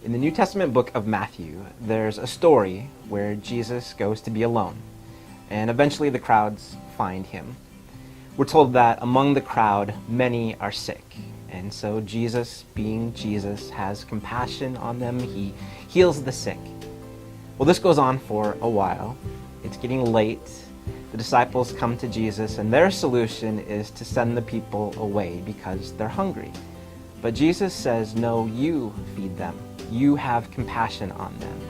In the New Testament book of Matthew, there's a story where Jesus goes to be alone, and eventually the crowds find him. We're told that among the crowd, many are sick, and so Jesus, being Jesus, has compassion on them. He heals the sick. Well, this goes on for a while. It's getting late. The disciples come to Jesus, and their solution is to send the people away because they're hungry. But Jesus says, no, you feed them. You have compassion on them.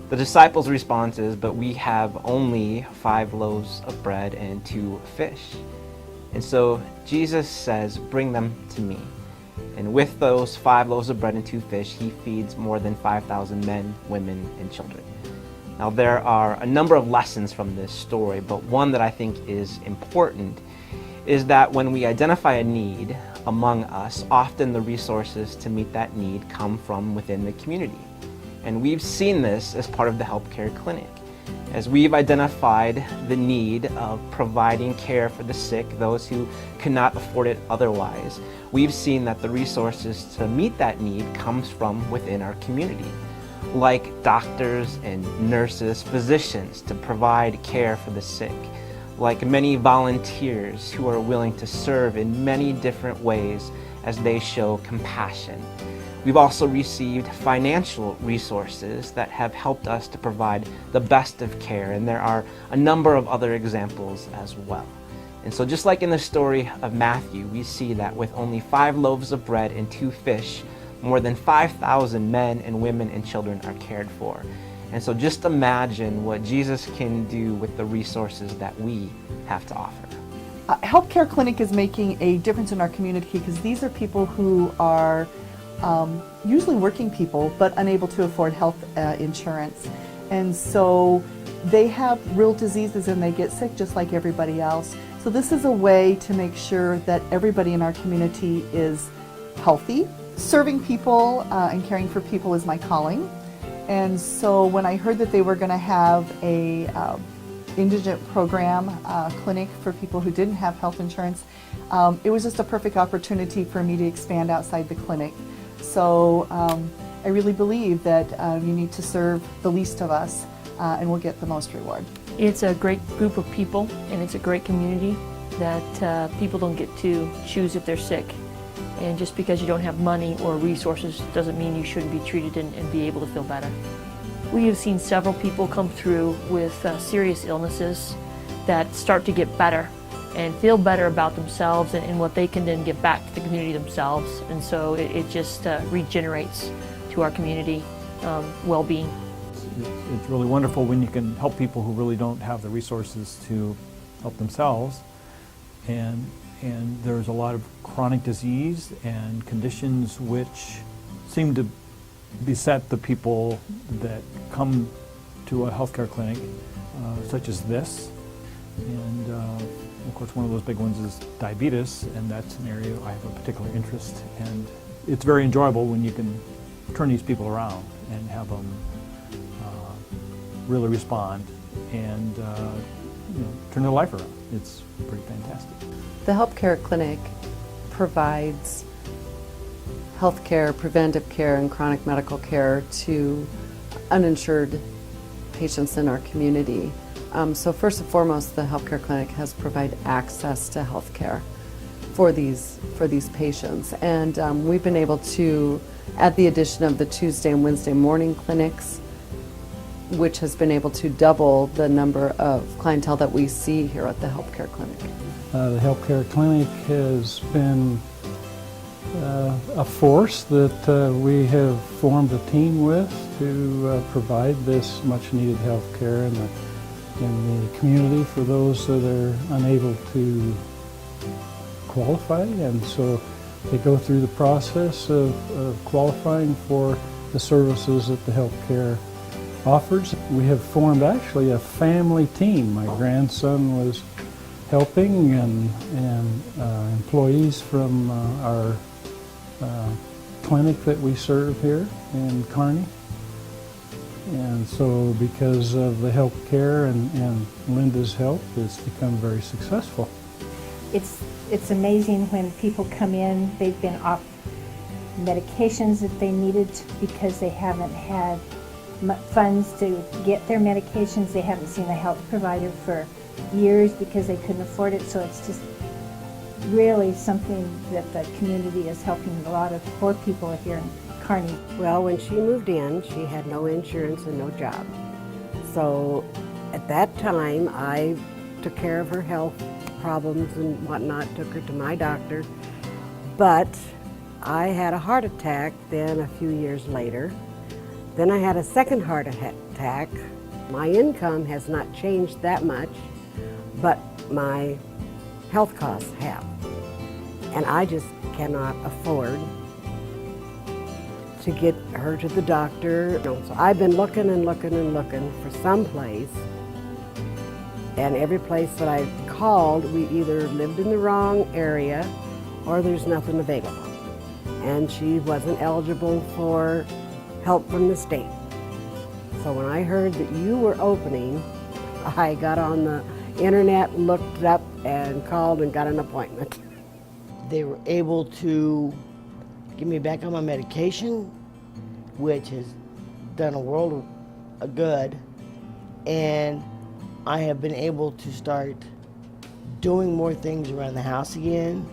The disciples' response is, but we have only 5 loaves of bread and 2 fish. And so Jesus says, bring them to me. And with those 5 loaves of bread and 2 fish, he feeds more than 5,000 men, women, and children. Now, there are a number of lessons from this story, but one that I think is important is that when we identify a need among us, often the resources to meet that need come from within the community. And we've seen this as part of the HelpCare Clinic. As we've identified the need of providing care for the sick, those who cannot afford it otherwise, we've seen that the resources to meet that need comes from within our community, like doctors and nurses, physicians to provide care for the sick, like many volunteers who are willing to serve in many different ways as they show compassion. We've also received financial resources that have helped us to provide the best of care, and there are a number of other examples as well. And so just like in the story of Matthew, we see that with only 5 loaves of bread and 2 fish, more than 5,000 men and women and children are cared for. And so just imagine what Jesus can do with the resources that we have to offer. HelpCare Clinic is making a difference in our community because these are people who are usually working people but unable to afford health insurance. And so they have real diseases and they get sick just like everybody else. So this is a way to make sure that everybody in our community is healthy. Serving people and caring for people is my calling. And so when I heard that they were going to have a indigent program clinic for people who didn't have health insurance, it was just a perfect opportunity for me to expand outside the clinic. So I really believe that you need to serve the least of us and we'll get the most reward. It's a great group of people and it's a great community that people don't get to choose if they're sick. And just because you don't have money or resources doesn't mean you shouldn't be treated and be able to feel better. We have seen several people come through with serious illnesses that start to get better and feel better about themselves and what they can then give back to the community themselves. And so it just regenerates to our community well-being. It's really wonderful when you can help people who really don't have the resources to help themselves. And there's a lot of chronic disease and conditions which seem to beset the people that come to a healthcare clinic, such as this. And of course, one of those big ones is diabetes, and that's an area I have a particular interest. And it's very enjoyable when you can turn these people around and have them really respond and turn their life around. It's pretty fantastic. The HelpCare Clinic provides health care, preventive care, and chronic medical care to uninsured patients in our community. So first and foremost, the HelpCare Clinic has provided access to health care for these patients. And we've been able to add the addition of the Tuesday and Wednesday morning clinics, which has been able to double the number of clientele that we see here at the HelpCare Clinic. The HelpCare Clinic has been a force that we have formed a team with to provide this much needed health care in the community for those that are unable to qualify. And so they go through the process of qualifying for the services that the HelpCare offers. We have formed actually a family team. My grandson was helping and employees from our clinic that we serve here in Kearney. And so because of the HelpCare and Linda's help, it's become very successful. It's amazing when people come in, they've been off medications that they needed because they haven't had funds to get their medications. They haven't seen a health provider for years because they couldn't afford it. So it's just really something that the community is helping a lot of poor people here in Kearney. Well, when she moved in, she had no insurance and no job. So at that time, I took care of her health problems and whatnot, took her to my doctor. But I had a heart attack then a few years later. Then I had a second heart attack. My income has not changed that much, but my health costs have. And I just cannot afford to get her to the doctor. So I've been looking and looking and looking for some place. And every place that I called, we either lived in the wrong area or there's nothing available. And she wasn't eligible for help from the state. So when I heard that you were opening, I got on the internet, looked it up, and called and got an appointment. They were able to get me back on my medication, which has done a world of good, and I have been able to start doing more things around the house again.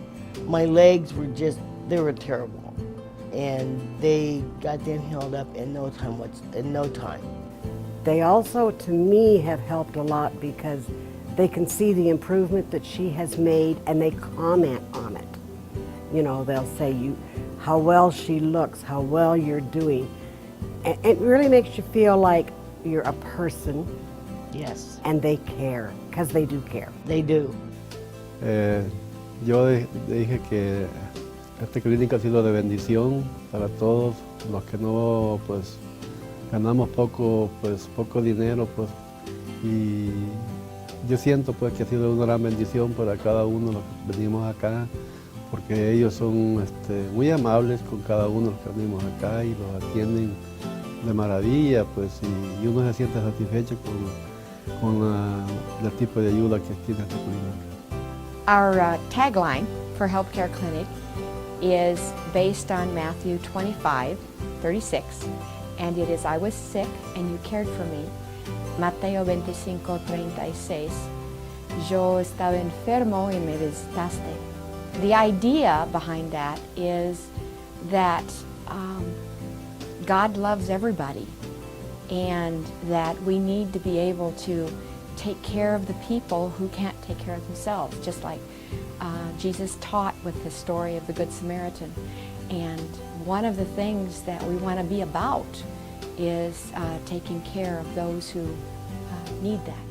My legs were just, they were terrible, and they got them healed up in no time. They also, to me, have helped a lot because they can see the improvement that she has made and they comment on it. You know, they'll say how well she looks, how well you're doing. And it really makes you feel like you're a person. Yes. And they care, because they do care. They do. Yo dije que esta clínica ha sido de bendición para todos los que no, pues, ganamos poco dinero, pues, y yo siento, pues, que ha sido una gran bendición para cada uno de los que venimos acá, porque ellos son muy amables con cada uno de los que venimos acá y los atienden de maravilla, pues, y uno se siente satisfecho con el tipo de ayuda que tiene esta clínica. Our tagline for HelpCare Clinic is based on Matthew 25:36, and it is, I was sick and you cared for me. Mateo 25:36, yo estaba enfermo y me visitaste. The idea behind that is that God loves everybody, and that we need to be able to take care of the people who can't take care of themselves, just like Jesus taught with the story of the Good Samaritan. And one of the things that we want to be about is taking care of those who need that.